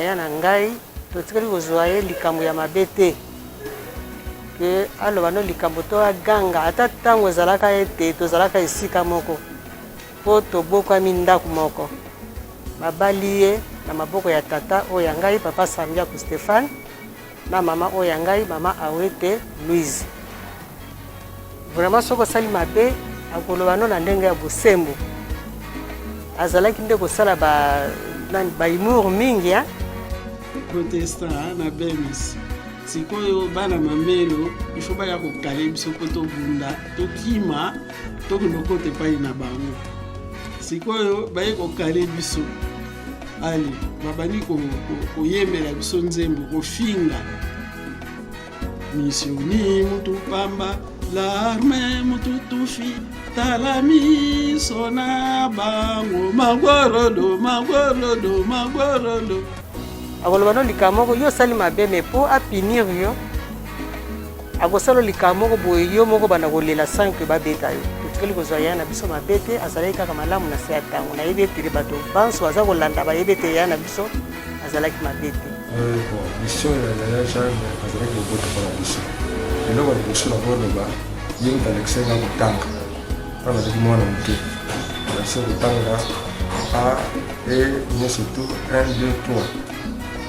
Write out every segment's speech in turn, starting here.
aya na ngai totikali kozwa ye likambo ya mabe te ke aloba no likambo to aganga ata ntango ezalaka ete tozalaka esika moko mpo tobokwami ndako moko babali ye na maboko ya tata oyo ya ngai papa Sambiaku Stéphane na mama oyo ya ngai mama Awete Louise. Vraiment soko sali mabe akoloba no na ndenge ya bosembo azalaki nde kosala ba humour mingi ya protestant na bemis sikoyo bana mamelo ifo baya kokale biso po tobunda tokima tokonokote pai na bango sikoyo baye kokale biso ali babani koyemela biso nzembo kofinga misioni mutu pamba l'arme mutu tufi talami sona bango magorodo magorodo magorodo akoloba no likambo moko yo sali mabe me mpo apinir yo akosala likambo moko boye yo moko banda kolela 5 babeta yo totikali kozwa ya na biso mabe te azalaki kaka malamu na se ya ntango nayebi etele bato banso baza kolanda bayebi ete ya na biso azalaki mabe te mission ya Yaya Jeanne azalaki loboto mpona biso eloko ya liboso na koloba ye moto alekisanga kotanga mpona azalaki mwana moke alekisa kotanga a e nyonso tu 1 2 3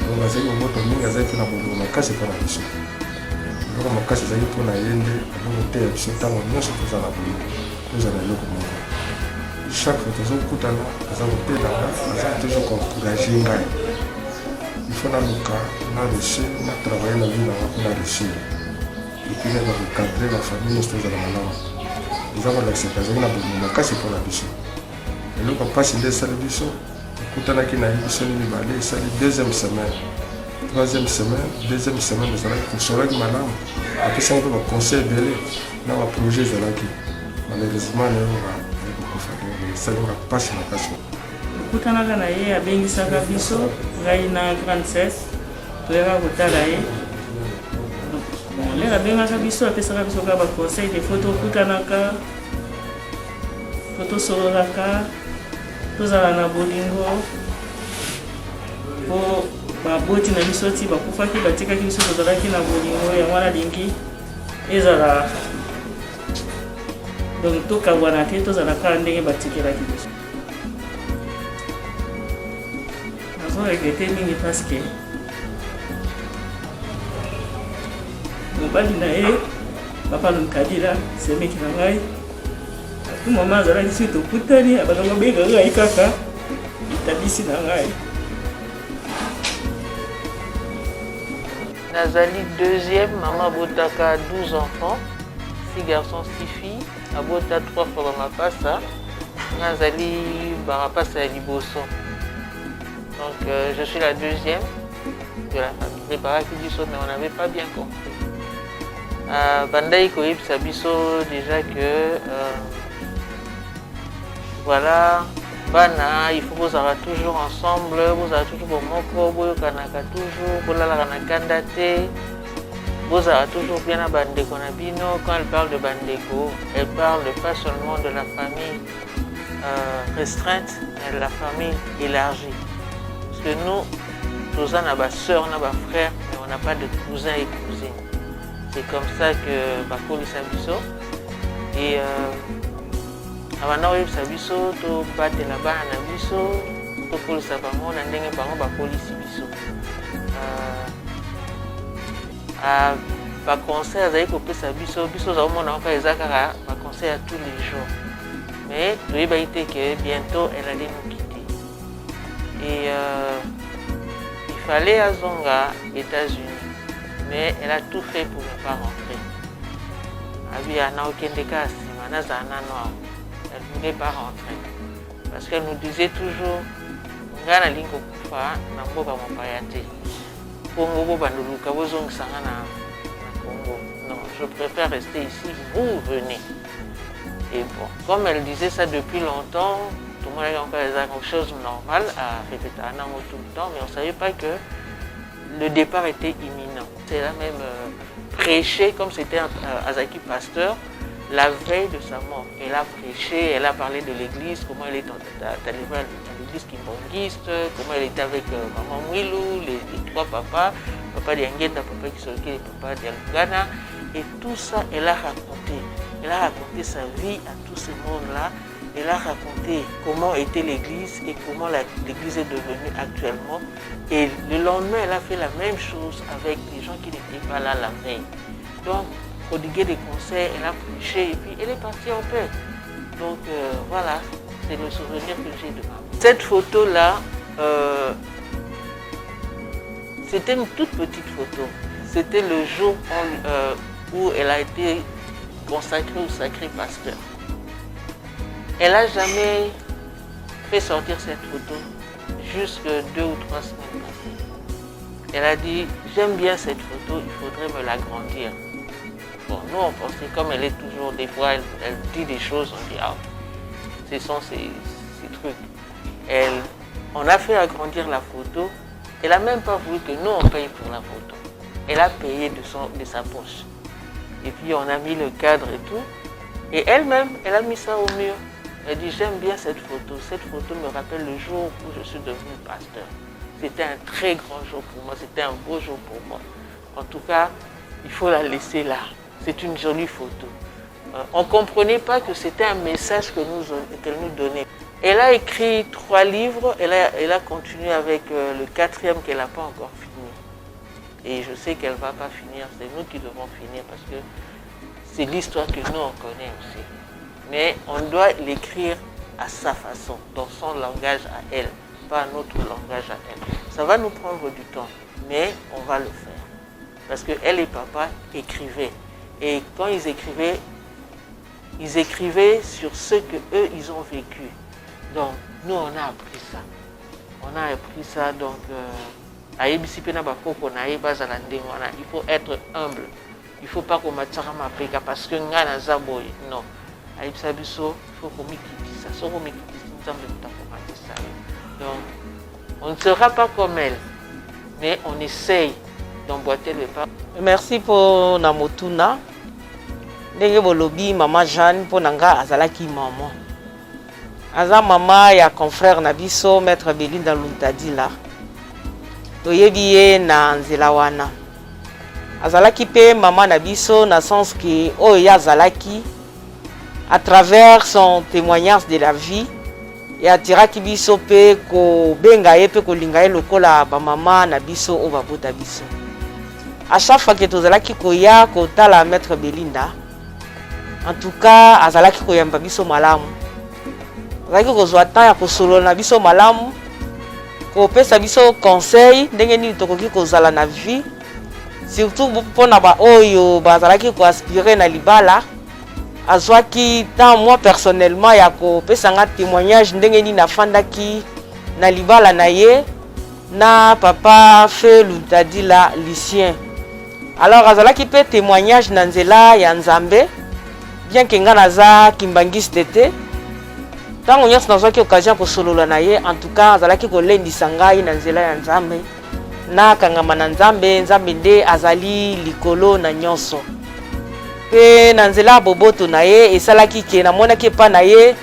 donc azalaki loboto mingi azalaki mpona bolingo makasi mpona biso eloko makasi ezalaki mpona ye nde eloko te ya biso ntango nyonso tozala bolingo tozala eloko moko chaque fois tozokutana aza kotelanga aza toujours koencourage ngai il faut naluka na réussir na travailler na vie nanga mpona réussir epuis na bakocadre bafamille nyonso tozala malamu eza kolakisaka azalaki na bolingo makasi mpona biso eloko mpasi nde esali biso okutanaki na ye biso ni mibale esali deuxième semaine deuxième semaine ezalaki tosolaki malamu apesaki mpe baconseil ebele na baprojet ezalaki malheureusement nayoka kokufa esalaka mpasi makasi okutanaka na ye abengisaka biso ngai na grande sese toyaka kotala ye lelo abengaka biso apesaka biso kaka baconseil de fo tokutanaka fo tosololaka tozala na bolingo mpo baboti na biso ti bakufaki batikaki biso tozalaki na bolingo yango wana lingi ezala donc tokabwana te tozalaka ndenge batikelaki biso nazoregrete mingi parceke mobali na ye papa Nkadila semeki na ngai atu mama azalaki soki tokutani abandaka benga ngai kaka itabisi na ngai Nazali deuxième, maman botaka 12 enfants, 6 garçons, 6 filles. Abota 3 fois Bamapasa. Nazali Barapasa et Liboso. Donc je suis la deuxième de la famille. Les parents qui disent mais on n'avait pas bien compris. Bandai Koïb Sabiso déjà que voilà. Bana, il faut que vous soyez toujours ensemble, vous avez toujours bon moko, vous kanaka toujours, vous la kanakandate, vous avez toujours bien à Bandeko Nabino. Quand elle parle de Bandeko, elle parle pas seulement de la famille restreinte, mais de la famille élargie. Parce que nous, tous on a ma soeur, on a ma frère, mais on n'a pas de cousins et cousines. C'est comme ça que Bakoli Sabiso. Et abana oyebisa biso tobatela bana na biso tokolisa bango na ndenge bango bakolisi biso baconseil azali kopesa biso ozomona kaka eza kaka baconseil à tous les jours mais toyebaki te que bientôt elle allait nous quitter et il fallait azonga États-Unis mais elle a tout fait pour ne pas rentrer abi ana okende ka nsima nazala nano awa. Elle ne voulait pas rentrer. Parce qu'elle nous disait toujours, Ngana lingo kufa na mboka mopaya te. Congo bo banduluka bozong sanga na Congo. Non, je préfère rester ici, vous venez. Et bon, comme elle disait ça depuis longtemps, tout le monde a encore quelque chose de normal à répéter un an tout le temps, mais on ne savait pas que le départ était imminent. C'est là même prêché, comme c'était Azaki pasteur, la veille de sa mort. Elle a prêché, elle a parlé de l'église, comment elle est arrivée à l'église kimbangiste, comment elle était avec Maman Mwilou, les trois papas, papa d'Yangenda, papa Kisoke et papa d'Yalungana. Et tout ça, elle a raconté. Elle a raconté sa vie à tout ce monde-là. Elle a raconté comment était l'église et comment l'église est devenue actuellement. Et le lendemain, elle a fait la même chose avec les gens qui n'étaient pas là la veille. Donc, prodiguer des conseils, elle a prêché et puis elle est partie en paix. Donc voilà, c'est le souvenir que j'ai de maman. Cette photo-là, c'était une toute petite photo. C'était le jour où elle a été consacrée au sacré pasteur. Elle n'a jamais fait sortir cette photo jusque 2 ou 3 semaines passées. Elle a dit, j'aime bien cette photo, il faudrait me l'agrandir. Bon, nous on pensait, comme elle est toujours, des fois elle dit des choses, on dit, ah, ce sont ces trucs. On a fait agrandir la photo, elle n'a même pas voulu que nous on paye pour la photo. Elle a payé de sa poche. Et puis on a mis le cadre et tout. Et elle-même, elle a mis ça au mur. Elle dit, j'aime bien cette photo. Cette photo me rappelle le jour où je suis devenu pasteur. C'était un très grand jour pour moi, c'était un beau jour pour moi. En tout cas, il faut la laisser là. C'est une jolie photo. On ne comprenait pas que c'était un message qu'elle nous donnait. Elle a écrit 3 livres, elle a continué avec le 4e qu'elle n'a pas encore fini. Et je sais qu'elle ne va pas finir, c'est nous qui devons finir parce que c'est l'histoire que nous on connaît aussi. Mais on doit l'écrire à sa façon, dans son langage à elle, pas notre langage à elle. Ça va nous prendre du temps, mais on va le faire. Parce qu'elle et papa écrivaient. Et quand ils écrivaient sur ce qu'eux, ils ont vécu. Donc, nous, on a appris ça. On a appris ça, donc, il faut être humble. Il ne faut pas qu'on m'attire à parce que non. Il faut qu'on m'équipe ça. Donc, on ne sera pas comme elle, mais on essaye d'emboîter le pas. Merci pour Namotuna. Ndenge bolobi Maman Jeanne pour nanga azalaki maman. Aza mama ya confrère na biso maître Belinda Luntadila. Toyebi ye na nzela wana. Azalaki pe mama na biso na sens que oyo azalaki à travers son témoignage de la vie et atiraki biso pe ko benga ye pe ko linga ye lokola ba mama na biso o babota biso. À chaque fois que tozalaki koya kotala maître Belinda, en tout cas azalaki koyamba biso malamu. Azalaki kozwa temps ya kosolola na biso malamu, kopesa biso conseil ndenge nini tokoki kozala na vie, surtout mpona ba oyo bazalaki koaspire na libala. Azwaki temps moi personnellement ya kopesa nga témoignage ndenge nini nafandaki na libala na ye na papa Feu Luntadila Lucien. Alors azalaki pe témoignage na nzela ya Nzambe, bien que nga naza kimbangiste te. Tango nyonso nazwaki occasion kosolola na ye, en tout cas azalaki kolendisa ngai na nzela ya Nzambe, na kangama na Nzambe, Nzambe nde azali likolo na nyonso. Pe na nzela boboto na ye esalaki ke namonaki pa na ye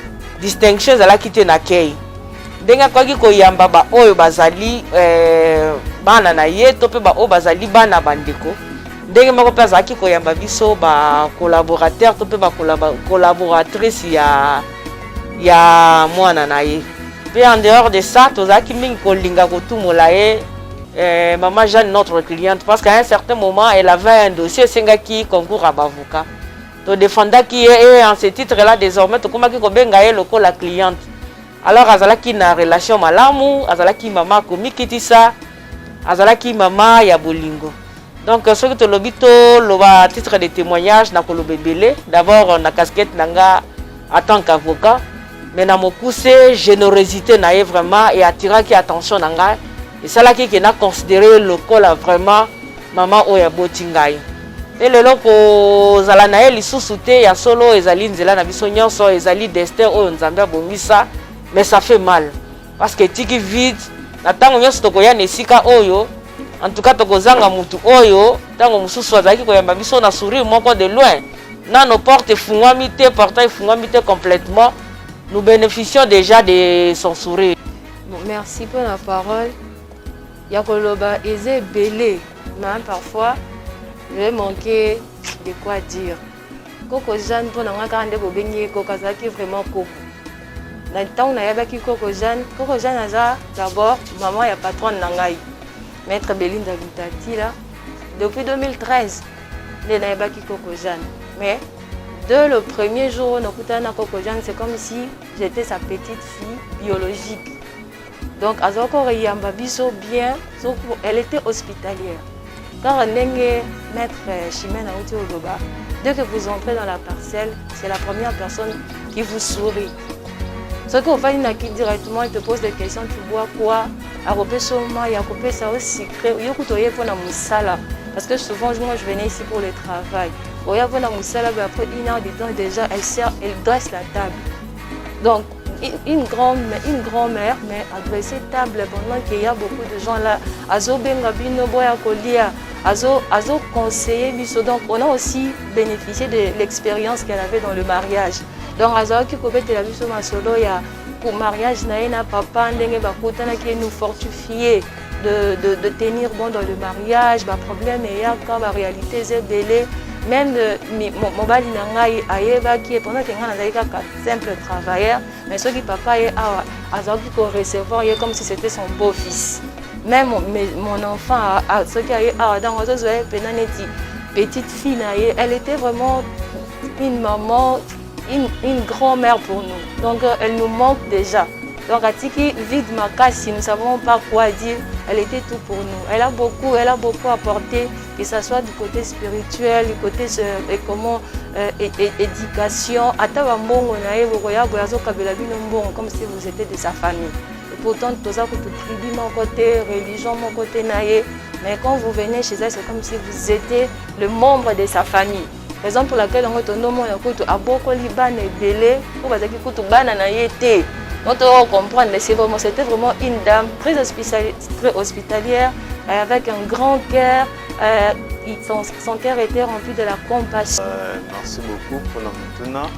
distinction ezalaki te na kei. Ndenge akoki koyamba ba oyo bazali bana na ye to pe ba oyo bazali bana bandeko. Ndenge moko pe azalaki koyamba biso ba collaborateur to pe ba collaboratrice ya mwana na ye. Pe en dehors de ça tozalaki mingi kolinga kotumola ye Maman Jeanne, notre cliente, parce qu'à un certain moment, elle avait un dossier, c'est qui concourt à Bavouka. Tu défendais qui est en ce titre-là désormais, tu commences à la cliente. Alors, azalaki na relation malamu, azalaki maman komikiti ça, azalaki maman ya bolingo. Donc, ce que tu l'obito, le titre de témoignage, na kolobebele, d'abord na casquette nanga en tant qu'avocat, mais na mokuse générosité na vraiment et attirer qui attention nanga. Et ça là qui n'a considéré le col vraiment maman oya botingai. Et le loko zala na eli susute ya solo ezali nzela na biso nyonso ezali destin oyo Nzambe bongisa, mais ça fait mal parce que tiki vide na tango nyonso tokoya nesika oyo, en tout cas tokozanga mutu oyo tango mususu azali koyamba biso na sourire moko de loin nos portes fungwamite, portail fungwamite complètement, nous bénéficions déjà de son sourire. Bon, merci pour la parole. Yakoloba est belé, mais parfois je vais manquer de quoi dire. Coco Jeanne pour n'en avoir de bobigny, Coco Zaki vraiment Coco. Dans le temps où on a eu Coco Jeanne d'abord, maman est patronne Nangaï, maître Belinda Vitati là. Depuis 2013, on a eu Coco Jeanne. Mais dès le premier jour où on a eu Coco Jeanne, c'est comme si j'étais sa petite fille biologique. Donc, bien, elle était hospitalière. Quand on est maître Chimène Aouti Odoba, dès que vous entrez dans la parcelle, c'est la première personne qui vous sourit. Ce qu'on va directement, il te pose des questions, tu bois quoi? Parce que souvent, moi, je venais ici pour le travail. Après 1 heure de temps, déjà, elle dresse la table. Donc, une grand-mère, mais adresser table pendant qu'il y a beaucoup de gens là. Azo Bengabino Boya Kolia, Azo conseiller Biso. Donc, on a aussi bénéficié de l'expérience qu'elle avait dans le mariage. Donc, Azo qui copette la Biso Masolo, il y a pour mariage, Naïna Papa, Ndenge Bakutana qui nous fortifié de tenir bon dans le mariage. Le problème est quand la réalité est belée. Même mon bali nangai aïeba qui est pendant que un simple travailleur, mais ce qui papa est à recevoir comme si c'était son beau-fils. Même mon enfant, ce qui est dans petite fille, elle était vraiment une maman, une grand-mère pour nous. Donc elle nous manque déjà. Donc Atiki vide ma casse, si nous ne savons pas quoi dire, elle était tout pour nous. Elle a beaucoup apporté, que ce soit du côté spirituel, du côté éducation. Comme si vous étiez de sa famille. Et pourtant, tout ça, tout tribu, mon côté, religion, mon côté, mais quand vous venez chez elle, c'est comme si vous étiez le membre de sa famille. Raison pour laquelle on a nommé à beaucoup Liban et Belé, pour que on comprendre, c'était vraiment une dame très hospitalière, avec un grand cœur. Son cœur était rempli de la compassion. Merci beaucoup pour la maintenant.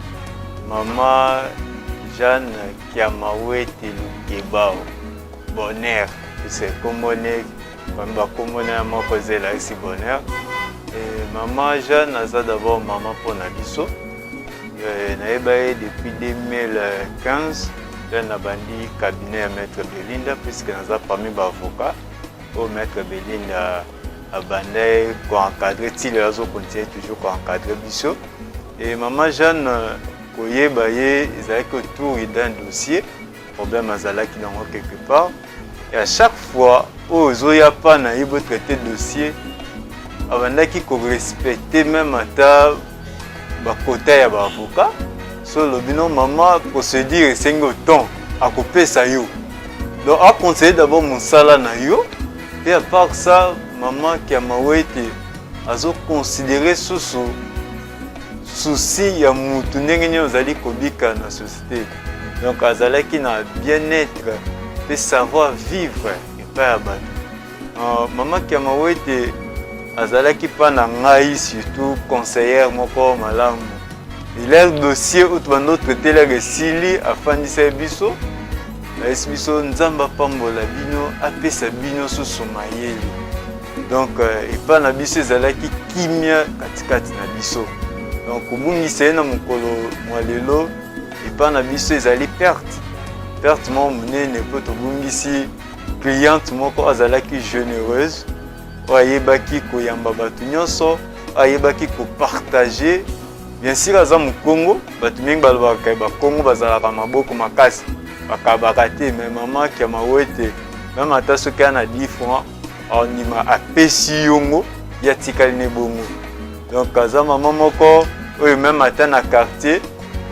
Maman Jeanne Kiamawe Telukebao, bonheur. C'est comme on est, bonheur. Maman Jeanne a d'abord maman pour Nabiso. Depuis 2015. J'ai un cabinet à Maître Belinda, puisque nous avons parmi les avocats. Au Maître Belinda a bandé pour encadrer, si les autres continuent toujours pour encadrer Bissot. Et maman Jeanne, ils avaient autour d'un dossier, problème Azala qui n'en a quelque part. Et à chaque fois, aux Zoya pas traité de dossier, avant qu'ils respectent même à ta côté à l'avocat. So le bilan maman procédure c'est un temps à couper ça yo. Donc à conseiller d'abord mon salaire na yo et à part ça maman qui a mawete azo considérer sous souci ya mutu ndenge nyo zali kobika na société. Donc azala qui na bien-être et savoir vivre et pas abattre. Maman qui a mawete azala qui pas na ngai surtout conseillère moko malamu. Il a un dossier où tu vas nous traiter les sili afin de faire biso. La biso nzamba pambola bino apé sa bino sous son maïeli. Donc il pas na biso zala qui kimia katikati na biso. Donc au bout ni c'est na mukolo mwalelo il pas na biso zali perte mon mené ne peut au bout ici cliente moko azala qui généreuse. Oyeba ki ko yamba batu nyonso, oyeba ki ko partager. Bien sûr, à mon Congo, mais maman qui a même à ta ce qu'il y a 10 francs, on y m'a apprécié yongo, y a tikalne bongo. Donc, à maman moko, même à un quartier,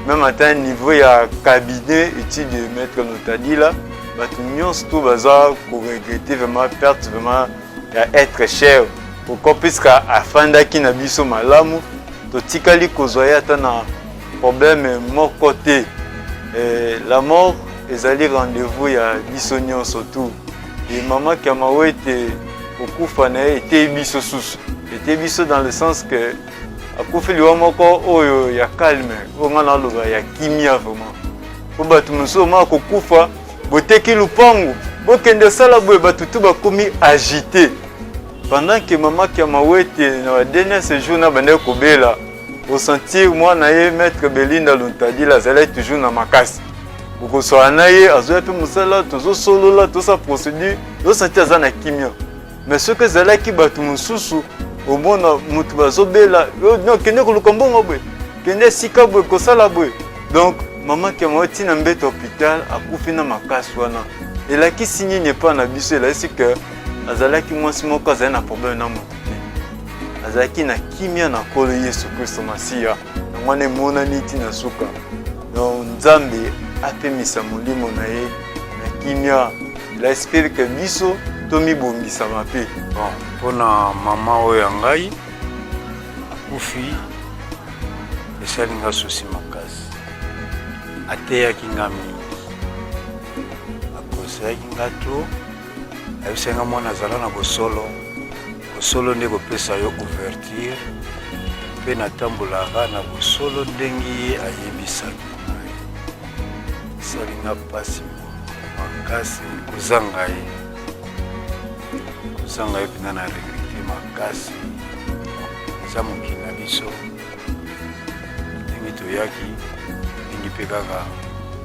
même à un niveau, il y a cabinet, étude de maître notadi là, nous tout bazar pour regretter vraiment perte, vraiment être cher. Pour qu'on puisse afin d'aki na biso malamu. Tikali kozwaya tana problème mon côté la mort ezali rendez-vous ya bisonyo surtout et maman qui a mawete okufa na était biso susu était biso dans le sens que akufi liwa moko oyo ya calme onga na loba ya kimia vraiment po bato mosusu ma kokufa boteki lupangu bokende sala boye bato tu bakomi agité pendant que maman Kiamawete na dernier séjour na bande kobela au sentir moi na ye maître Belinda Luntadi la zala toujours na makasi boko so anaye azoya pe musala tozo solola to sa procédure do sentir azana kimia mais ce que zala ki bato mosusu au mona mutu bazobela non kende ko lukombongo boye kende sika boye ko sala boye donc maman Kiamawete na mbete hôpital akufi na makasi wana et là qui signe n'est pas na biso là c'est que azalaki mwasi moko azali na problème na moto te azalaki na kimia na kolo Yesu Kristo Masiya na mwana emonani ti na suka donc Nzambe apemisa molimo na ye na kimia il espère que biso tomibongisama mpe bon mpona mama oyo ya ngai akufi esali nga susi makasi ateyaki nga mingi akoseyaki nga to ayosenga mwana azala na bosolo nde kopesa yo ouverture mpe natambolaka na bosolo ndenge ye ayebisaki ngai esalinga mpasi makasi kozanga ye mpena na regrete makasi eza mokili na biso ndenge toyaki ndenge mpe kaka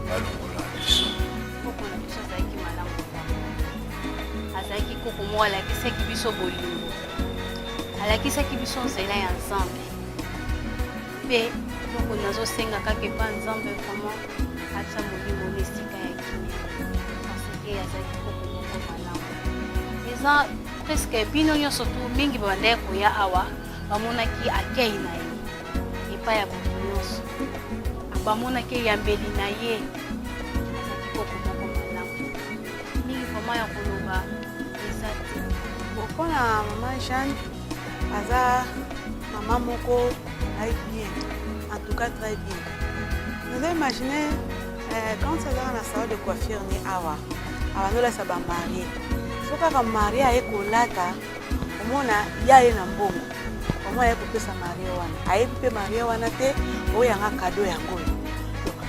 balongola biso azalaki koko moko alakisaki biso bolingo alakisaki biso nzela ya nzambe mpe eloko nazosenga kaka epa nzambe vraiment atia molimo na esika ya kimia parceke azalaki koko moko malamu eza presque bino nyonso tu mingi babandaki koya awa bamonaki akei na ye epai ya bato nyonso bamonaki eyambeli na ye azalaki koko moko malamu mingi vraiment ya koloba mpona mama Jeanne aza mama moko ayi bien en tout cas très bien nous avons imaginé quand azalaka na salon de coiffure ni awa abanolesa bamarie so kaka marie aye kolata omona ye aye na mbongo omona aye kopesa marie wana ayebi mpe marie wana te oyanga kado yango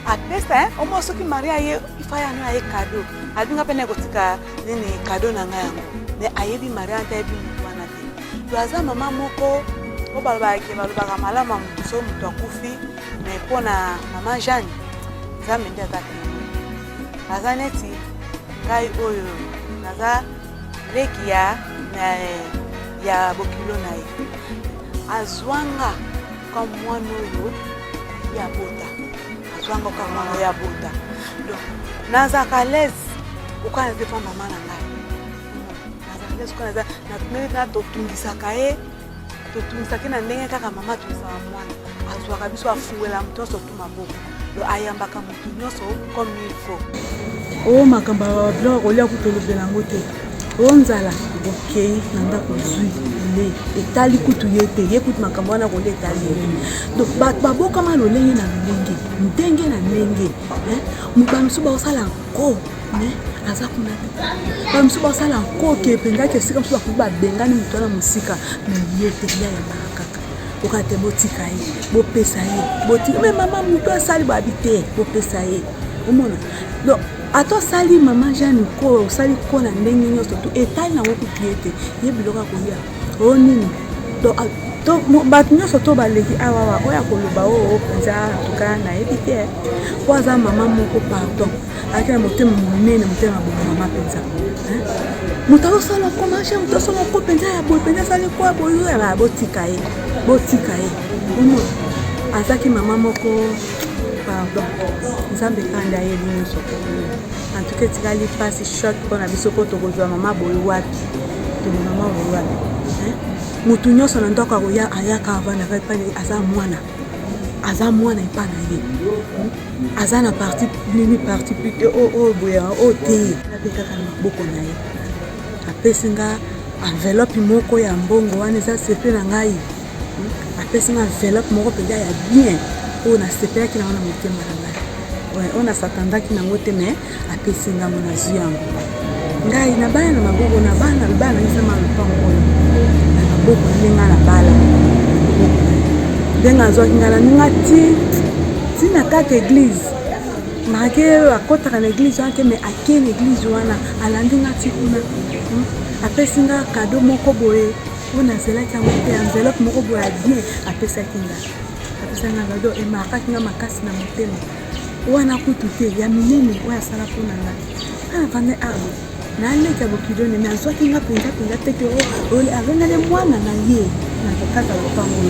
apesa omo soki marie aye ifayano aye kado abinga mpe na kotika nini kado na ngai yango mais ayebi marie ante ayebi mutu wana te to aza mama moko po balobaka malama mutu so mutu akufi mais mpona mama Jeanne nzambe nde aza témoin aza neti ngai oyo naza leki ya bokilo na ye azwanga ka mwana oyo ya bota azwanga ka mwana oyo ya bota donc nazaka lese okana te mpa mama na ngai na totungisaka ye totungisaki na ndenge kaka mama tungisaka mwana azwaka biso afuwela moto nyonso tu maboko lo ayambaka motu nyonso comme il faut o makambo ya biloko kolia kutolobela yango te o nzala bokei na ndako zwi le etali kutu ye te ye kutu makambo wana kolia etali ye donc babokama lolenge na lolenge ndenge na ndenge bamisu baosala nko aza kuna te bamisu baosala nko ke epengaki esika mosu bakoki babengani motu wana mosika me ye te ya yambaka kaka oka te botika ye bopesa ye botika me mama motu asali babi te bopesa ye omona donc ato osali mama Jeanne ko osali ko na ndenge nyonso tu etali nango kutu ye te ye biloko akolia o nini donc bato nyonso to baleki awawa oyo akoloba oyo mpenza atuka nayebi te po aza mama moko pardon ayaki na motema monene motema bomo mama mpenza moto azosala komashe moto asala ko mpenza ya boye mpenza asali ko ya boye botika ye omona azaki mama moko pardon nzambe kanda ye nyonso en tout cas etikali mpasi choc mpona biso po tokozwa mama boye wapi mama boye wapi mutu nyonso na ndako akoya ayaka avandaka epai aza mwana epai na ye aza na parti nini parti plute oyo boye oyo te ape kaka na maboko na ye apesi nga enveloppe moko ya mbongo wana eza sepe na ngai apesi nga enveloppe moko mpenza ya bien oyo nasepelaki nango na motema na ngai oyo nasatandaki nango te me apesi nga mo nazwi yango ngai na bana na maboko na bana ngisama lopango oyo na maboko ndenge na bala ndenge azwaki ngala ninga ti na kaka église nake akotaka na église wana te mais ake na église wana alandi nga ti kuna apesi nga kado moko boye oyo nazelaki yango te enveloppe moko boye ya bien apesaki nga kado emakaki nga makasi na motema wana kutu te ya minene oyo asala mpona nga ana vande arbo naleki ya bokidone me azwaki nga mpenza teke alonale mwana na ye na kokata lopango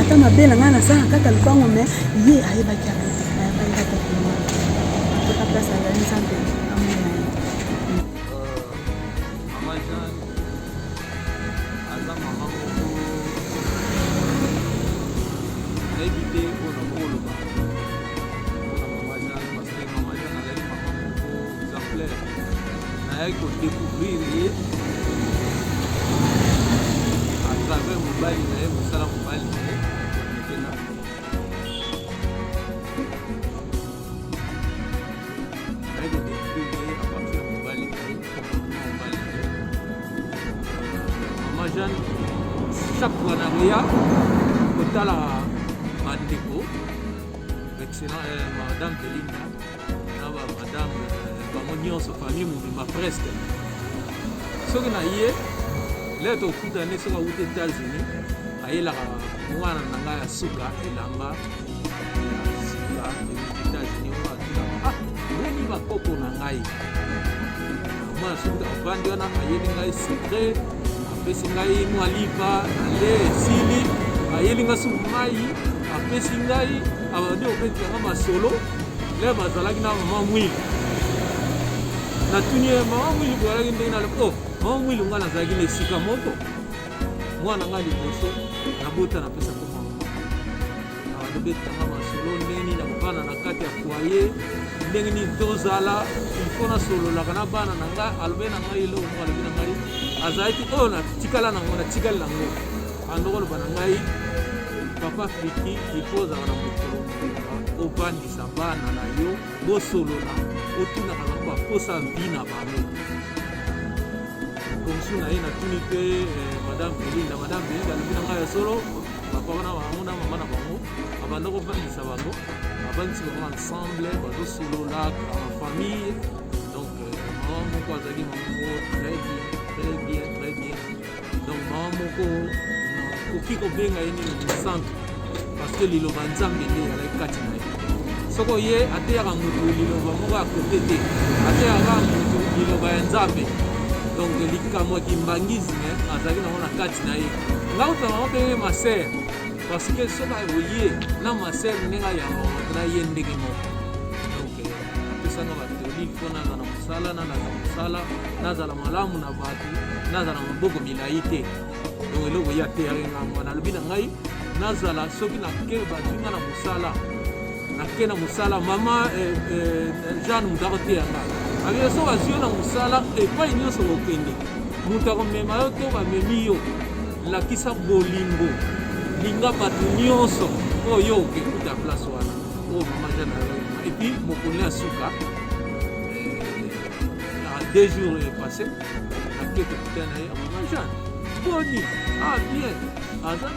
ata mabe na ngai nasala nakata lopango me ye ayebaki ayebaki atoka place azali nzambe amona ye mama Jeanne aza mama moko nayebi te oyo nakoloba mpona mama Jeanne parce que mama Jeanne azali mama moko exemplaire nayaki kodécouvrir ye à travers mobali na ye mosala mobali na ye ekena nayaki kodécouvrir ye à partir ya mobali na ye mobali na ye mama Jeanne chaque fois na koya kotala bandeko excellent madame Belinda na madame bango nyonso famille mobima presque soki na ye lelo tokutani soki awuti États-Unis ayelaka mwana na ngai ya suka elamba ya suka États-Unis oyo atunaka boni bakoko na ngai mwana suka avandi wana ayeli ngai secret apesi ngai mwa lipa nale esili ayeli ngai suku mai apesi ngai abandi obetelanga masolo lelo bazalaki na mama mwili natuni ye mama mwili boyalaki ndenge nalobi mama mwili nga nazalaki na esika moko mwana nga liboso nabota napesa ko mama nabetanga masolo ndenge nini nakobana na kati ya foyer ndenge nini tozala ilfo nasololaka na bana na ngai alobe na ngai eloko moko alobi na ngai azalaki oyo natikala nango natikali nango andokoloba na ngai papa Friki ilfo ozala na mokolo mobimba obandisa bana na yo bosolola otunaka bango baposa vi na bango komsu na ye natuni mpe madame Belinda alobi na ngai ya solo bapapa na bango na mama na bango abanda kobandisa bango abandisi bango ensemble bazosolola en famille donc mama moko azalaki mama moko très bien donc mama moko okoki kobenga ye nini centre parce que liloba nzambe nde ezalaki kati na ye soko ye ateyaka motu liloba moko ya kote te ateyaka motu liloba ya nzambe donc likambo ya kimbangisme azalaki nango na kati na ye ngauta mama mpe maser parce que soki oye na maser ndenge ayamba na ye ndenge moko donc apesanga batoli mpo nazala mosala nazala malamu na bato nazala maboko milai te donc eloko ya te yakengambo nalobi na ngai nazala soki nake bazwinga na mosala nake na mosala mama Jeanne moto akoteyanga abie so bazwi yo na mosala epai nyonso kokende moto akomema yo to bamemi yo lakisa bolingo linga bato nyonso oyo yo okekuta place wana oyo mama Jeanne azalaki epuis mokolo ya suka 2 jours passé nake kokuta na ye mama Jeanne boni bien aza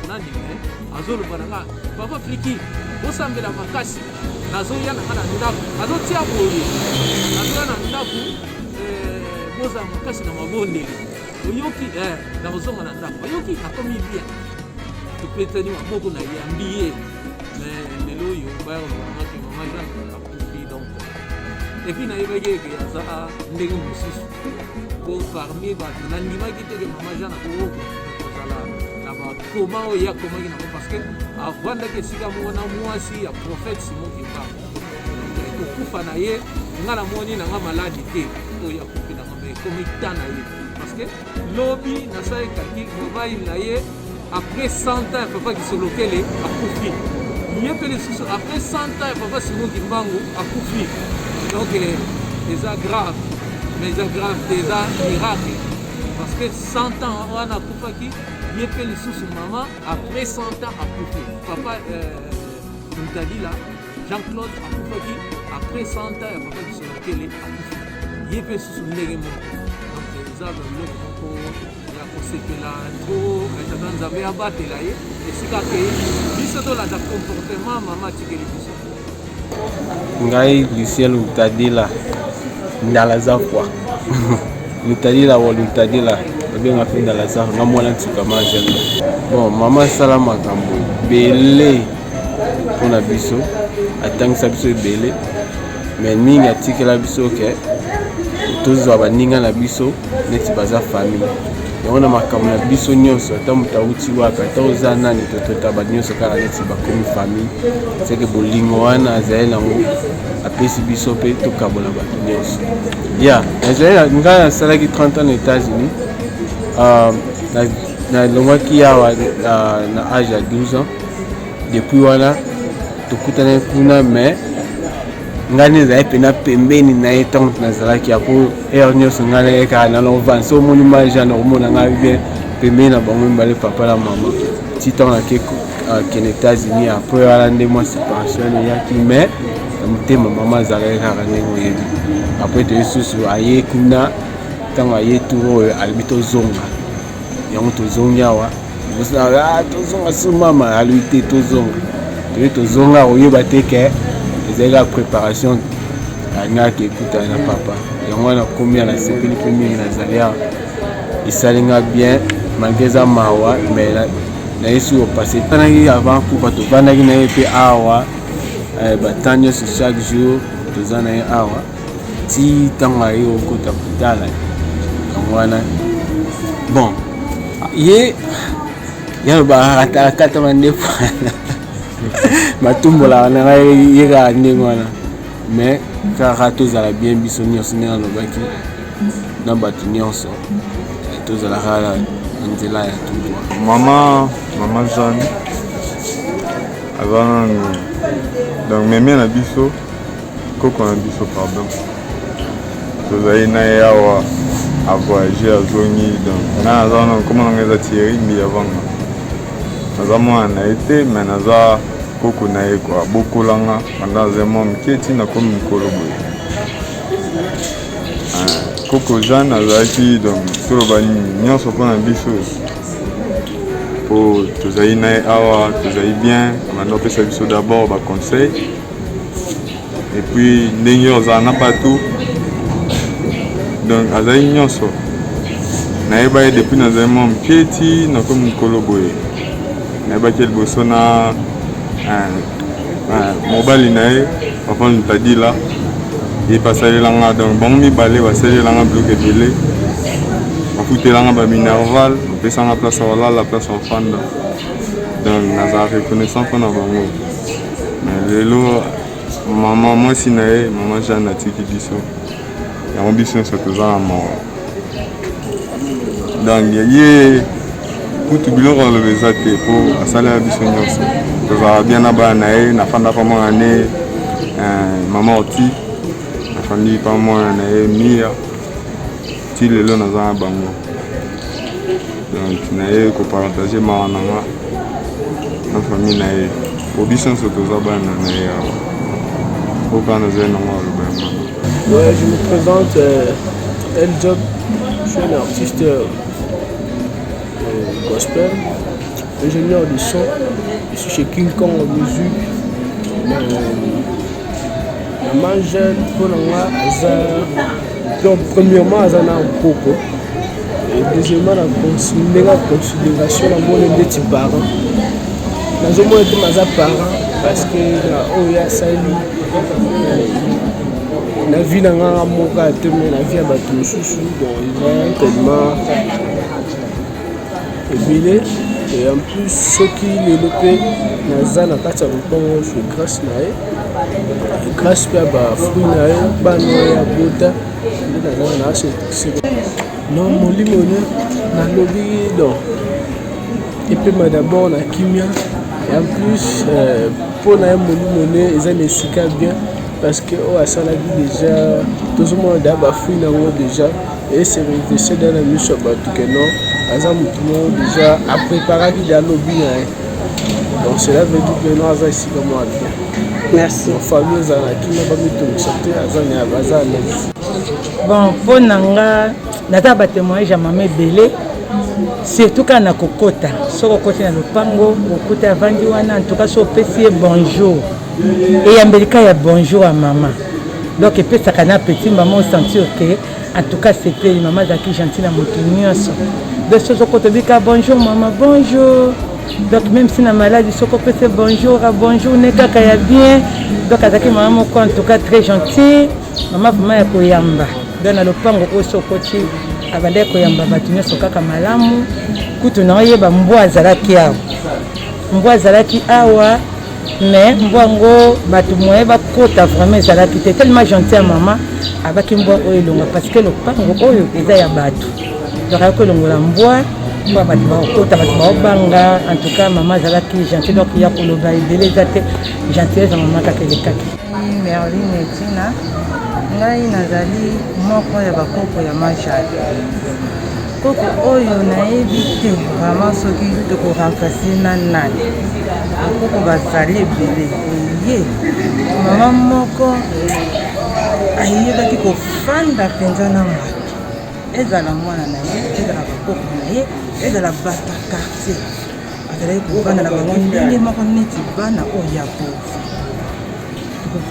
nani me azoloba na nga papa Friki bosambela makasi nazoya na nga na ndako azotia boye nazoya na ndako bozala makasi na mabondeli oyoki nakozonga na ndako oyoki nakomi bien topetani maboko na yambi ye lelo oyo bayakolobanamaki mama Jeanne akufi donc epuis nayebaki eke aza ndenge mosusu po parmi bato nandimaki teke mama Jeanne akozala na bakoma oyo yakomaki nango parce que avandaki esika moko na mwasi ya prophète Simon Kimbangu kokufa na ye nga namoni nanga maladi te oyo akufi nanga me ekomi ta na ye parce que lobi nasali kaki mobali na ye après 100 ans papa Kisolokele akufi ye mpe lisusu après 100 ans papa Simon Kimbangu akufi donc eza grave mais eza grave te eza miracle parce que 100 ans wana akufaki ye mpe lisusu mama après 100 ans akufi papa Moutadila Jean-Claude akufaki après 100 ans ya papa Kisolokele akufi ye mpe lisusu ndenge moko donc eza biloko moko ya kosepela tro tata nzambe abatela ye esika kei biso tolanda comportement mama atikeli biso. Ngai Lucien Lutadila Ndalazakwa Lutadila wa Lutadila ebenga pe Ndalazakwa nga mwana ntuka majana. Bon mama sala makambo bele mpona biso atangisa biso ebele me mingi atikela biso ke tozwa baninga na biso neti baza famille yango na makambo na biso nyonso ata moto awuti waka ata oza nani tototaba nyonso kaka neti bakomi famille seke bolingo wana azali nango apesi biso mpe tokabola bato nyonso ya ngai nasalaki 30 ans na États-Unis nalongwaki awa na age ya 12 ans depuis wana tokutana kuna me ngai nezali pena pembeni na ye ntango nazalaki ya po heure nyonso ngai nayekaka na lovane so omoni maja na komona ngai bien pembeni na bango mibale papa na mama ti ntango nakende États-Unis apres wana nde mwa séparation eyaki me na motema mama azalaki kaka ndenge oyebi apres toye susu aye kuna ntango aye tour oyo alobi tozonga yango tozongi awa tozonga so mama alobi te tozonga toye tozonga oyeba te ke ezali la préparation angaki ekutana na papa yango wana komi na sepeli mpe mingi nazali awa esalinga bien malgré eza mawa mais nayesu opase tanaki avant kufa tovandaki na ye mpe awa batemps nyonso chaque jour toza na ye awa ti ntango aye okota kotala yango wana bon ye yaloba atalakata mandepo matumbola na ngai yeka ndenge wana mais kaka tozala bien biso nyonso ndenge alobaki na bato nyonso tozalaka na nzela ya tudwa. Mama Jeanne aza nanu donc meme na biso koko na biso pardon tozali na ye awa avoyage azongi donc nga naza wana nkoma nanga eza Thierry mbi avanga naza mwana na ye te me naza koko na ye kwa bokolanga banda aza mwa moke ntina komi mokolo boye koko Jeanne azalaki donc toloba nyonso mpona biso po tozali na ye awa tozali bien banda opesa biso d'abord baconseil et puis ndenge ozala na bato donc azali nyonso nayeba ye depuis nazali mwa moke ti nakomi mokolo boye nayebaki liboso na mobali na ye papa Lutadila ye basalelanga donc bango mibale basalelanga biloko ebele bafutelanga baminerval bapesanga place olala place ofanda donc nazala reconnaissant mpona bango mais lelo mama mwasi na ye mama Jeanne atiki biso yango biso nyonso toza na mawa donc ye kutu biloko aloba eza te mpo asalela biso nyonso tozala bien na bana na ye nafandaka mwana ne mama oti nafandi mpa mwana na ye mia ti lelo naza na bango donc na ye kopartage mawa na nga na famille na ye po biso nyonso toza bana na ye awa po kaka nazali nango aloba ya mama. Ouais, je me présente, El Job, je suis un artiste gospel, ingénieur de son, je suis chez King Kong en musique. Maman jeune, pour donc premièrement, elle a un poco. Et deuxièmement, la considération, la monnaie de tes parents. Dans un moment, je suis parents parce que il y a ça. La vie n'a pas moka tellement la vie a battu sous bon il va tellement ébélé et en plus ce qui les lopé naza na kati ya lopango je grâce na ye grâce pe ba fruit na ye bana ya bota nde naza na se non molimo ne na lobi donc et puis d'abord na kimia et en plus pour na molimo ne eza nesika bien parce que oh ça la vie déjà tout le monde a bafoué nango déjà et c'est réfléchi dans la mission bato que non azam tout le monde déjà a préparé qui dans lobby donc cela veut dire que non azam ici comme moi bien merci en famille azana qui n'a pas mis tout chanter azana bazana bon pour nanga nata ba témoignage à maman belé surtout quand na kokota soko koti na lopango okuta avandi wana en tout cas so opesi ye bonjour eyambelika ya bonjour à maman donc epesaka na petit maman osentir que en tout cas c'était maman azalaki gentil na moto nyonso donc so soko tobika bonjour maman bonjour donc même si na maladie soko opesi bonjour ne kaka ya bien donc azalaki maman moko en tout cas très gentil maman vraiment ya koyamba donc na lopango oyo so okoti abanda koyamba bato nyonso kaka malamu kutu na oyeba mbwa azalaki awa mais mbwa ngo bato moye bakota vraiment ezalaki te tellement gentil ya mama abaki mbwa oyo elonga parce que lopango oyo eza ya bato donc ayaki kolongola mbwa bato bakota bato baobanga en tout cas mama azalaki gentil donc ya koloba ebele eza te gentillesse ya mama kaka elekaki Merline Tina ngai nazali moko ya bakoko ya majali koko oyo nayebi te vraiment soki tokoremplace na nani bakoko bazali ebele ye mama moko ayebaki kofanda mpenza na moto ezala mwana na ye ezala bakoko na ye ezala bato ya quartier azalaki kofanda na bango ndenge moko neti bana oyo ya bovu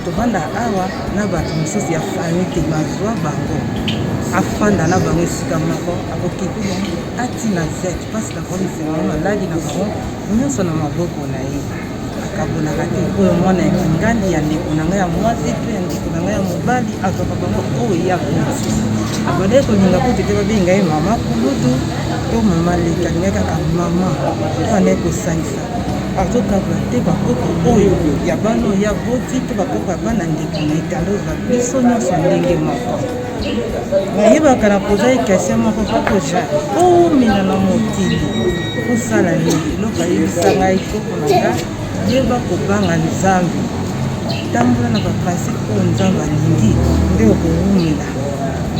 tobanda awa na bato mosusu ya famille te bazwa bango afanda na bango esika moko akokipi bango atina zete mpasi nakomisenga maladi na bango nyonso na maboko na ye akabonaka te oyo mwana ya kingandi ya ndeko na ngai ya mwasi to ya ndeko na ngai ya mobali azwaka bango oyo ya kuti abandaki kolinga kuti te babenga ye mama kulutu to mama leka lingai kaka mama afandaki kosangisa azokabula te bakoko oyo ya bana ya boti to bakoko ya bana ndeko na etaloza biso nyonso ndenge moko nayebaka na koza ekestion moko koko jean omina na mokili osala nini eloko ayebisa ngai koko na nga yeba kobanga nzambe tambola na baprincipe oyo nzambe alingi nde okowumela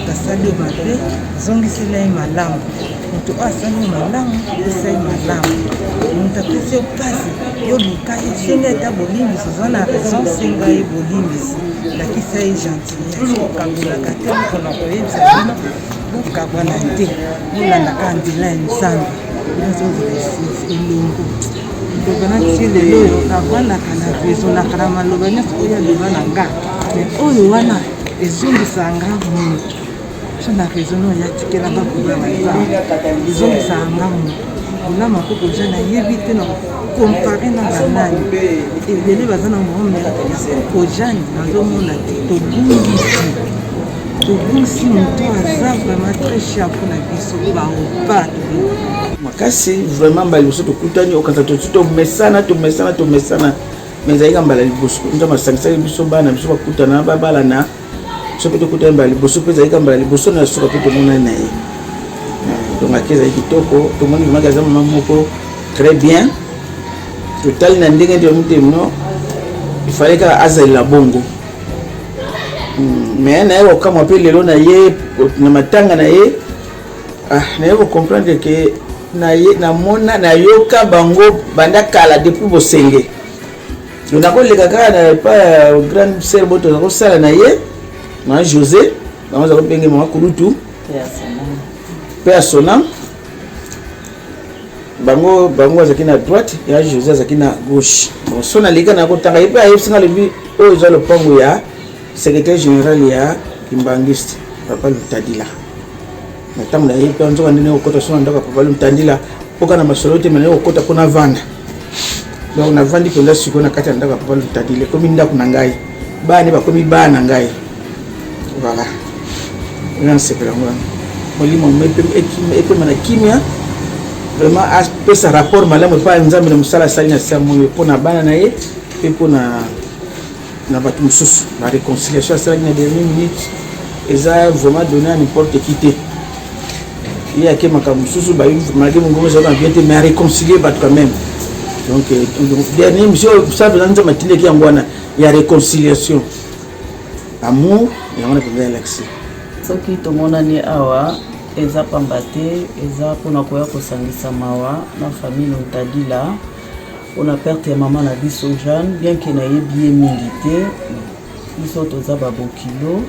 kasali mabe zongisela ye malamu moto oyo asali malamu esali malamu moto apesi yo mpasi yo luka ye senga eta bolimbisi oza na raison senga ye bolimbisi lakisa ye gentillesse okangolaka te mpona koyebisa bino bokabwana te bolandaka nzela ya nzambe nyonso ozolesisi elongo loba na tie lelo oyo navandaka na rezonaka na maloba nyonso oyo aloba na nga me oyo wana ezongisanga moto so na raison oyo yatikela bakobanga nzambe ezongisaka nga moto ona makoko ja nayebi te na kompare na banani ebele baza na moome koko jani nazomona te tobungisi moto aza vraiment très cher mpona biso baopa makasi vraiment mbala liboso tokutani okanisa tosi tomesana me ezalika mbala liboso nzambe asangisaki biso bana biso bakutana babalana so mpe tokutani mbala liboso mpe ezalika mbala liboso na soka mpe tomonani na ye donc ake ezali kitoko tomoni vraimen aza mama moko très bien totali na ndenge nde motemo ifale kaka azalela bongo me naye kokamwa mpe lelo na ye na matanga na ye naye kocomprendre ke namona nayoka bango banda kala depuis bosenge donc nakoleka kaka na epa ya grande sœur bo toza kosala na ye mama José bango aza kopenge mama kulutu mpe ya sonam bango azalaki na droite ya José azalaki na gauche bon so naleka na kotanga ye mpe ayebisinga lobi oyo eza lopango ya secrétaire général ya kimbangiste papa Lutadila ntango na ye mpe nzoka ndenge okota so na ndako papa Lutadila mpoka na masolo te mene okota mpona vanda donc navandi mpenza sikoyo na kati ya ndako ya papa Lutadila ekomi ndako na ngai bana bakomi bana na ngai voilà ena nsepela ngo wana molimo epema na kimia vraiment apesa rapport malamu epai ya nzambe na mosala asali na sia moyo mpona bana na ye mpe mpona na bato mosusu la réconciliation asalaki na dernière minute eza vraiment donné à n'importe qui te ye ake makambo mosusu malgré mongongo ezalaka na bien te mais aréconcilier bato quand même donc dernier mission sa mpena nzambe atindeki yango wana ya réconciliation amour yango na mpenza ya l'accès soki tomonani awa eza pamba te eza mpona koya kosangisa mawa na famille Lutadila mpona perte ya mama na biso Jeanne bien ke nayebi ye mingi te biso toza babokilo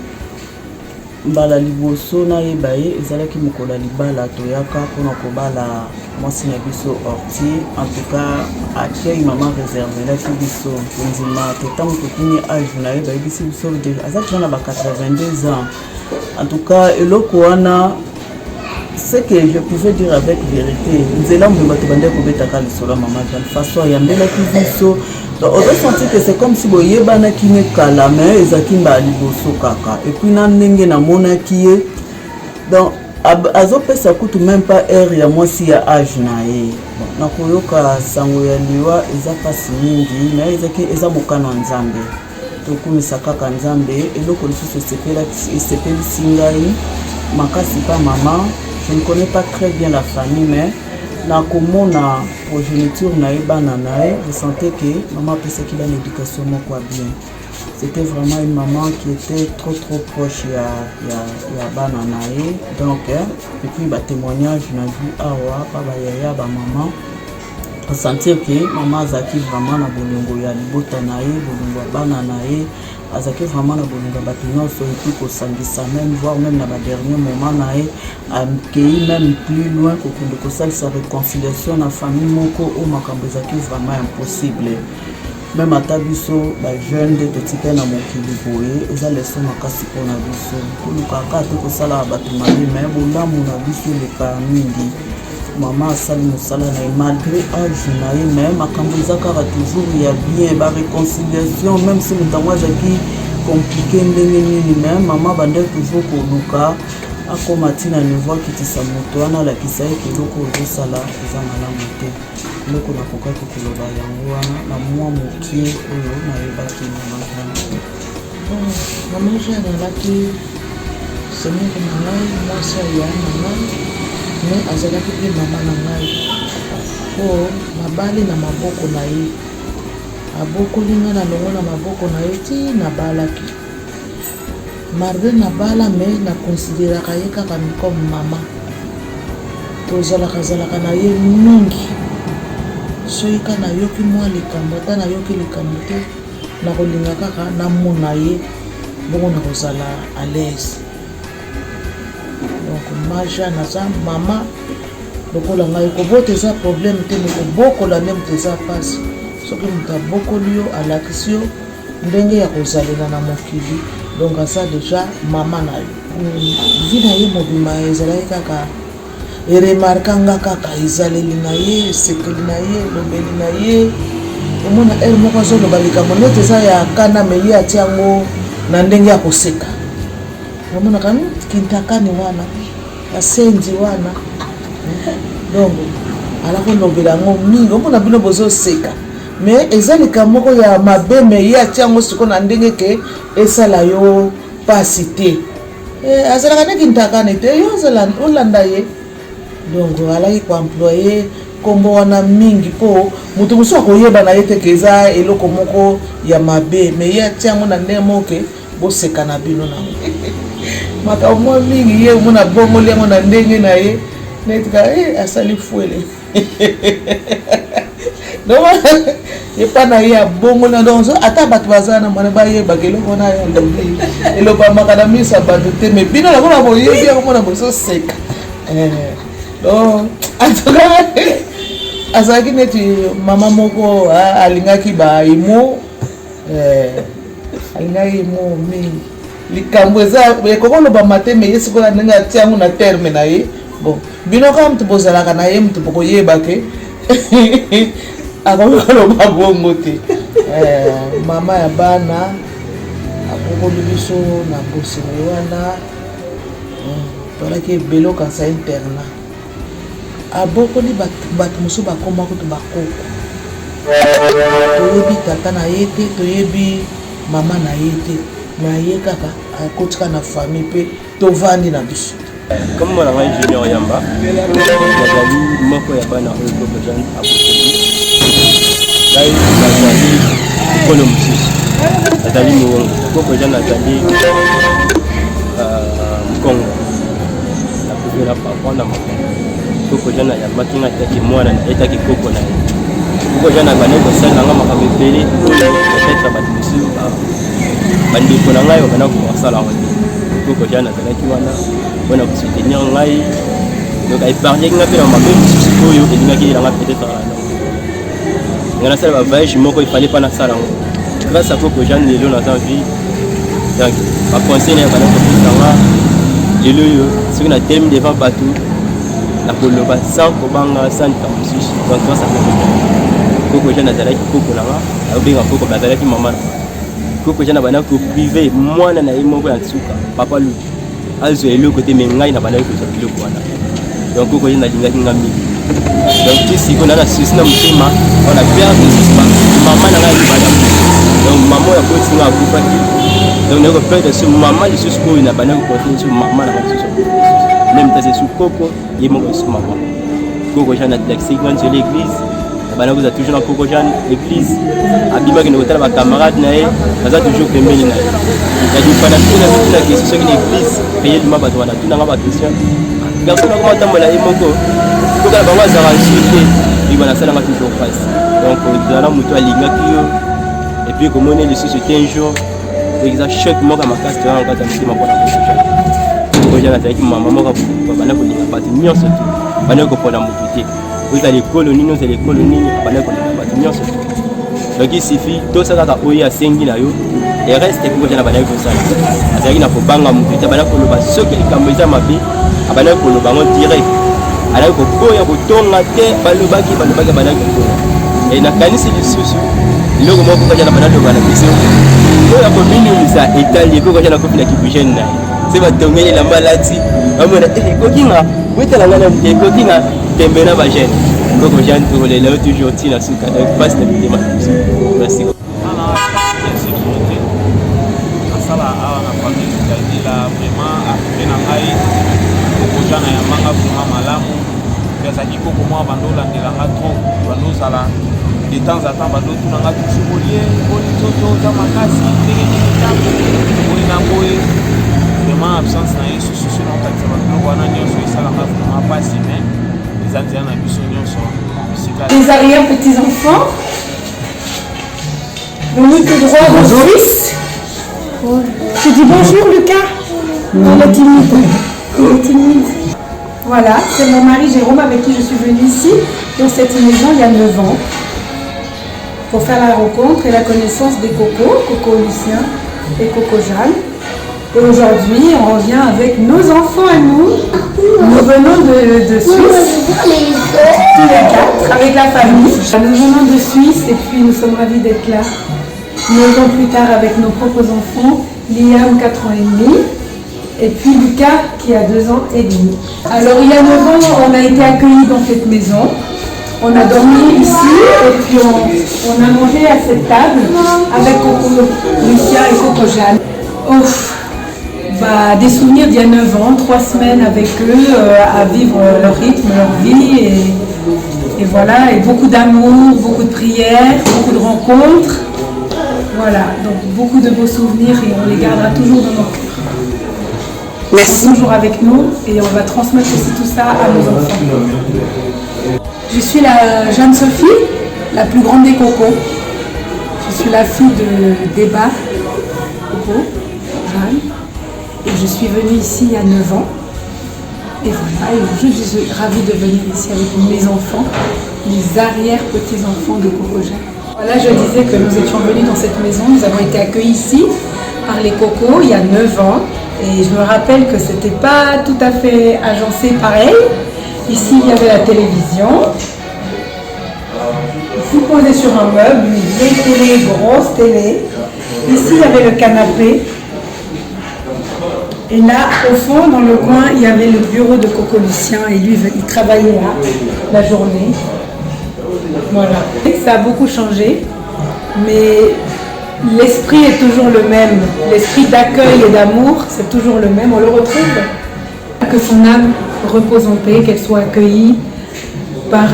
mbala liboso nayeba ye ezalaki mokolo ya libala toyaka mpona kobala mwasi na biso orti en tout cas accueil mama réservelaki biso nzima totango tokini age na ye bayebisi biso azalaki na ba 82 ans en tout cas eloko wana ce que je pouvais dire avec vérité nzela mbemba tobandaki kobetaka lisolo ya mama jeune façon ayambelaki biso donc on doit sentir que c'est comme si boyebanaki ne kala mais ezalaki mbala liboso kaka et puis na ndenge namonaki ye donc azopesa kutu même pas heure ya mwasi ya age na ye nakoyoka sango ya liwa eza pasi mingi mais ezalaki eza mokano ya nzambe tokumisa kaka nzambe eloko lisusu esepelisi ngai makasi pa mama. Je ne connais pas très bien la famille, mais dans la progéniture, je sentais que maman pensait qu'il a une éducation bien. C'était vraiment une maman qui était trop proche de Bananae. Donc, et puis, témoignage, je n'ai vu Awa, Baba Yaya, maman. On sentait que maman Zaki vraiment na bolongo ya libota nae, bolongo ya Bananae. Azaki vraiment na bolonga bato nyonso epi kosangisa même voire même na dernier moment na ye akei même plus loin kokende kosalisa réconciliation na famille moko o makambo ezalaki vraiment impossible même ata biso bajeune nde totika na mokili boye eza leso makasi mpona biso kolukaka te kosala bato mabe me bolamu na biso eleka mingi mama asali mosala na ye malgré age na ye mais makambo eza kaka toujours ya bien baréconciliation même si moto yango azalaki compliqué ndenge nini mais mama bande toujours koluka akoma ntina niveau akitisa moto wana alakisa ye keloko ozosala eza malamu te eloko nakokaki koloba yango wana na mwa mokie oyo nayebaki mama jeune. Mama jeune alaki semere na ngai mwasi ya na ngai mais azalaki mpe mama na ngai po nabali na maboko na ye abokoli nga na longo na maboko na ye ti nabalaki malgré nabala mais nakonsideraka ye kaka comme mama tozalaka na ye mingi soki ka nayoki mwa likambo ata nayoki likambo te nakolinga kaka namona ye bongo nakozala à l'aise. Donc maja naza mama lokola ngai kobota eza problème te mokobokola nde moto eza mpasi soki moto abokoli yo alakisi yo ndenge ya kozalela na mokili donc aza déjà mama na yo vi na ye mobima ezalaki kaka eremarkanga kaka ezaleli na ye esekeli na ye elobeli na ye omona ere moko azoloba likambo neti eza ya kana me ye atia yango na ndenge ya koseka omonaka kintakani wana asenzi wana donc ala kolobela yango mingi omona bino bozoseka mais eza likambo moko ya mabe me ye atia yango siko na ndenge ke esala yo pasi te azalaka ne kintakani te yo olanda ye donc alaki koemploye kombo wana mingi mpo moto mosusu akoyeba na ye te ke eza eloko moko ya mabe me ye atia yango na ndenge moke boseka na bino nango makambo mwa mingi ye omona bongoli yango na ndenge na ye netika asali fuele donc epa na ye abongoli na donc ata bato bazala na mwana bayebaka eloko wana yalobi elobamaka na misa bato te me bino nakona boyebi yango mona bozoseka donc antuka azalaki neti mama moko alingaki baimo alingaki imo mingi likambo eza ekokoloba mate me ye sikoyo ndenge atia yango na terme na ye bon bino kaka moto bozalaka na ye moto bokoyeba ke akokoloba bongo te mama ya bana akokoli biso na bosini wana tolaki ebele okanisa interna abokoli bato mosusu bakoma kutu bakoko toyebi tata na ye te toyebi mama na ye te na ye kaka akotika na famille mpe tovandi na biso comme mwana ngai junior yamba nazali moko ya bana oyo tobojani abokoli ngai nazali ekolo mosusu nazali mowongo kokoja nazali mkongo nakuvela papa na makongo kokoja na yambaki nga taki mwana etaki koko na ye kokoja na bane kosalanga makambo ebele oyo peut-être bato mosusu bandeko na ngai bakana kosala yango te Coco Jeanne azalaki wana mpona kosoutenir ngai donc aépargnaki nga mpe na mabe mosusu oyo elingaki elanga peut-être nga nasala bavoyage moko ifallait mpa nasala yango grâce à Coco Jeanne lelo naza vie donc baconseil na yakana kopesanga lelo oyo soki na terme devant bato nakoloba sans kobanga sans likambo mosusu donc grâce à Coco Jeanne. Coco Jeanne azalaki koko na nga abenga koko me azalaki mama na nga. Coco Jeanne abandaki koprive mwana na ye moko ya nsuka papa lu azwa eloko te me ngai nabandaki kozwa biloko wana donc Coco Jeanne alingaki nga mingi donc ti sikoyo na susi na motema wana perte suspense mama na ngai alibanda donc mama oyo akoti nga akufaki donc naye koperde so mama lisusu oyo nabandaki kokontinue so mama na ngai lisusu même tase su koko ye moko su mama. Coco Jeanne atilakisaki nga nzela église bana vous a toujours na Coco Jeanne l'église abimaki na kotala ba camarade na ye aza toujours pembeni na ye ya dipana tuna tuna question soki na église réellement bato wana tuna nga ba question garçon na comment tambola ye moko kokala bango azala insulté et bana sala nga toujours face donc dans moto alingaki yo et puis comme on est lisusu te un jour exact choc moko makasi to nga tamisi mapona Coco Jeanne. Coco Jeanne azalaki mama moko bana kolinga bato nyonso te bana kopona motu te vous allez colonie, nous allez colonie, donc il suffit tout ça à oyer à 5 000 et reste que vous avez la ça. C'est-à-dire qu'il faut pas m'embêter, il faut pas ce qui est comme ça ma vie, il faut pas direct. Alors il faut pas bouton la tête, balobaki, et na kanisi lisusu, le moment où vous avez la banane de la mission. Pour la commune ça étalé, pour que la copine qui bouge na. C'est pas tomber la maladie. On a dit coquina, oui tu la ngana de coquina. Tembena ba jeune Coco Jeanne pour les là toujours tina suka donc passe la vidéo merci ana sécurité asala awa na famille kadila vraiment apena ngai Coco Jeanne ya manga vraiment malamu yazaki koko mwa bandola ndelanga trop bandozala de temps à temps bando tunanga tusukolie boni toto za makasi ndenge kitambo boni na boye vraiment absence na yesu susu na kati ya bandola wana nyonso esalanga vraiment pas mais les arrière-petits-enfants, venus tout droit de Suisse. Tu dis bonjour Lucas. Il est timide. Il est timide. Voilà, c'est mon mari Jérôme avec qui je suis venue ici, dans cette maison il y a 9 ans, pour faire la rencontre et la connaissance des Coco, Coco Lucien et Coco Jeanne. Et aujourd'hui, on revient avec nos enfants à nous. Nous venons de Suisse, tous les 4, avec la famille. Nous venons de Suisse et puis nous sommes ravis d'être là. 9 ans plus tard avec nos propres enfants, Liam 4 ans et demi, et puis Lucas qui a 2 ans et demi. Alors il y a 9 ans, on a été accueillis dans cette maison. On a dormi ici et puis on a mangé à cette table avec Coco Lucien et Coco Jeanne. Ouf. Des souvenirs d'il y a 9 ans, 3 semaines avec eux, à vivre leur rythme, leur vie, et voilà, et beaucoup d'amour, beaucoup de prières, beaucoup de rencontres, voilà, donc beaucoup de beaux souvenirs et on les gardera toujours dans nos cœurs. Merci. Toujours avec nous et on va transmettre aussi tout ça à nos enfants. Je suis la Jeanne Sophie, la plus grande des Coco. Je suis la fille de Débat, Coco, Jeanne. Et je suis venue ici il y a 9 ans. Et voilà, et je suis ravie de venir ici avec mes enfants, les arrière-petits-enfants de Coco Jeanne. Voilà, je disais que nous étions venus dans cette maison, nous avons été accueillis ici par les Cocos il y a 9 ans. Et je me rappelle que c'était pas tout à fait agencé pareil. Ici, il y avait la télévision. Ici, posé sur un meuble, une vieille télé, grosse télé. Ici, il y avait le canapé. Et là, au fond, dans le coin, il y avait le bureau de Coco Lucien et lui, il travaillait là, la journée. Voilà. Ça a beaucoup changé, mais l'esprit est toujours le même. L'esprit d'accueil et d'amour, c'est toujours le même, on le retrouve. Que son âme repose en paix, qu'elle soit accueillie par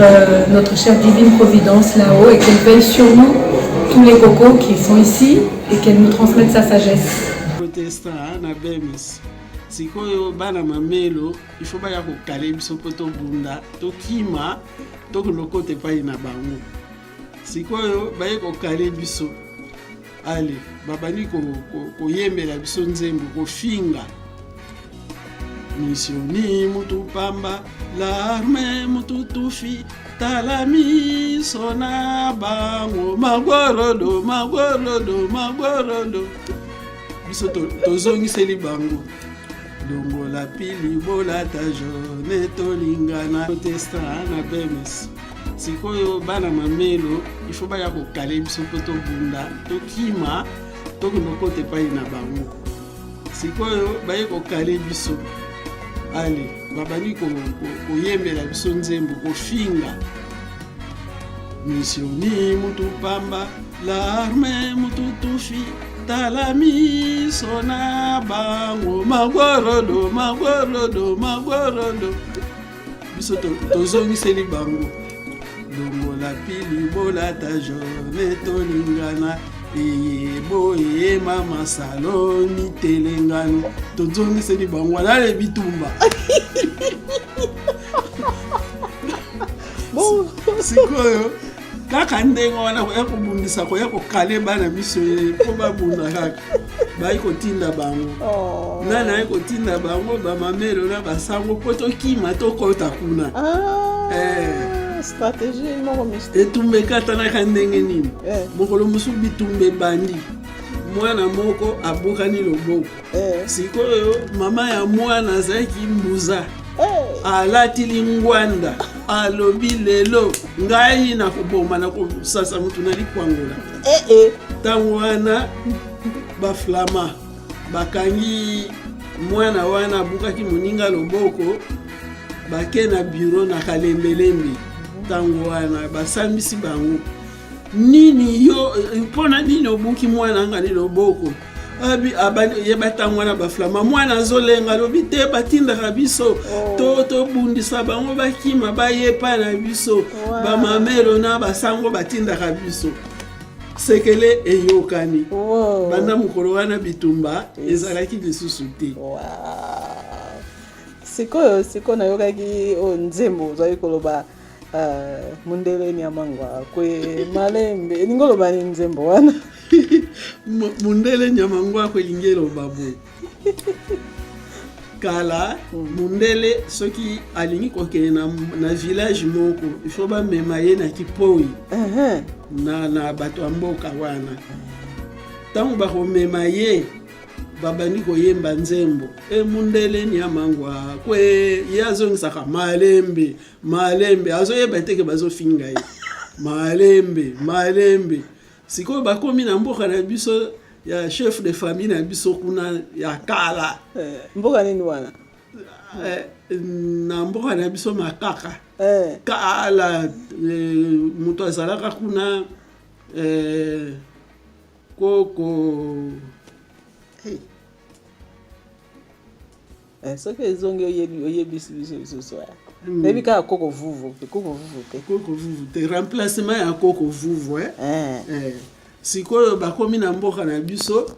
notre chère divine providence là-haut et qu'elle veille sur nous, tous les Cocos qui sont ici, et qu'elle nous transmette sa sagesse. Protestant na bemis sikoyo bana mamelo ifo baya kokale biso po tobunda tokima tokoloko te pai na bango sikoyo baye kokale biso ale babani koyembela biso nzembo kofinga misioni mutu pamba larme mutu tufi tala miso na bango magorodo magorodo magorodo biso tozongiseli bango longola pili bolata jone tolingana protestant na bemes sikoyo bana mamelo ifo baya kokale biso mpo tobunda tokima tokendoko epai na bango sikoyo baye kokale biso ale babandi koyembela biso nzembo kofinga misioni mutu pamba larme mutu tufi tala miso na bango magorodo magorodo magorodo biso tozongiseli bango longola pili bolata jone tolingana boye mama saloni telengano tozongiseli bango alale bitumba sikoyo kaka ndenge wana koya kobundisa koya kokale bana biso mpo babunda kaka bayi kotinda bango nani ayi kotinda bango bamamelo na basango mpo tokima tokota kuna stratégie moko mystère etumba ekatanaka ndenge nini mokolo mosusu bitumba ebandi mwana moko abokani loboko sikoyo mama ya mwana azalaki mbuza alatili ngwanda alobi lelo ngai na koboma na kosasa mutu na likwangola ntango wana baflama bakangi mwana wana abukaki moninga loboko bake na biro na kalembelembe ntango wana basambisi bango nini yo mpona nini obuki mwana ngani loboko yeba ntango wana baflama mwana azolenga alobi te batindaka biso tobundisa bango bakima bayepa na biso bamamelo na basango batindaka biso sekele eyokani banda mokolo wana bitumba ezalaki lisusu te sikoyo nayokaki nzembo ozali koloba mundele nyamangwa kwe malembe elingi oloba ni nzembo wana mundele nyamangwa kwe elingi eloba boye kala mundele soki alingi kokende na village moko ifo bamema ye na kipoi na bato ya mboka wana ntango bakomema ye babandi koyemba nzembo mundele nyamangwa kwe ye azongisaka malembe malembe azoyeba teke bazofinga ye malembe malembe sikoyo bakomi na mboka na biso ya chef de famille na biso kuna ya kala mboka nini wana na mboka na biso makaka kala moto azalaka kuna koko soki ezongi oyebisi biso lisusu nayebi kaka koko vuvu te remplacement ya koko vuvu sikoyo bakomi na mboka na biso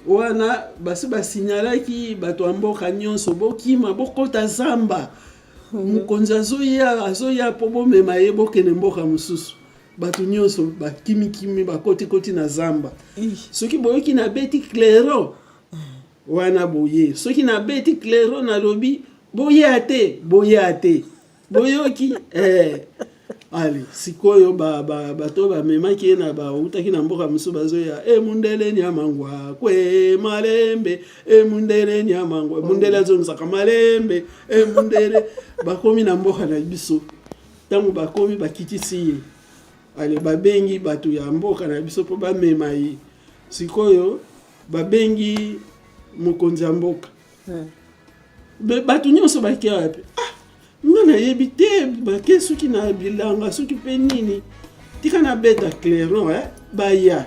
wana basi basinyalaki bato ya mboka nyonso bokima bokota zamba mokonzi azoya mpo bomema ye bokende mboka mosusu bato nyonso bakimikimi bakotikoti na zamba soki boyoki na beti clairon wana boye soki na beti clairon nalobi boya te boyoki ale sikoyo bato bamemaki ye na bautaki na mboka mosusu bazoya mundele nyamangwa kwe malembe mundele nyamangwa mundele azongisaka malembe mundele bakomi na mboka na biso ntango bakomi bakitisi ye ale babengi bato ya mboka na biso mpo bamema ye sikoyo babengi mokonzi ya mboka bato nyonso bakea wapi nga nayebi te bake soki na bilanga soki mpe nini tika na beta clairon baya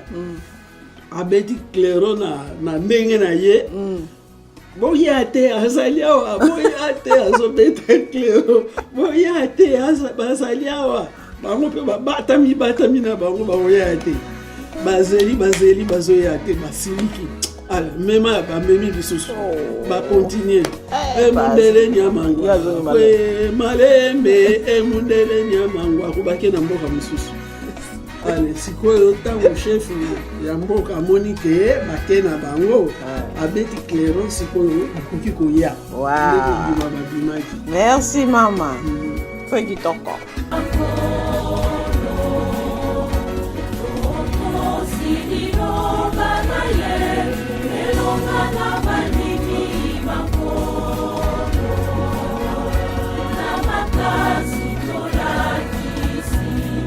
abeti clairon na ndenge na ye boya te azali awa boya te azobeta clairon boya te bazali awa bango mpe batami na bango baoya te bazeli bazoya te basiliki ala mema bamemi lisusu bakontinue mundele nyamangwa malembe mundele nyamangwa akobaki na mboka mosusu ale sikoyo ntango chef ya mboka amoni ke bake na bango abeti clairon sikoyo bakoki koya Wow. babimaki. Merci, maman. Foi kitoko.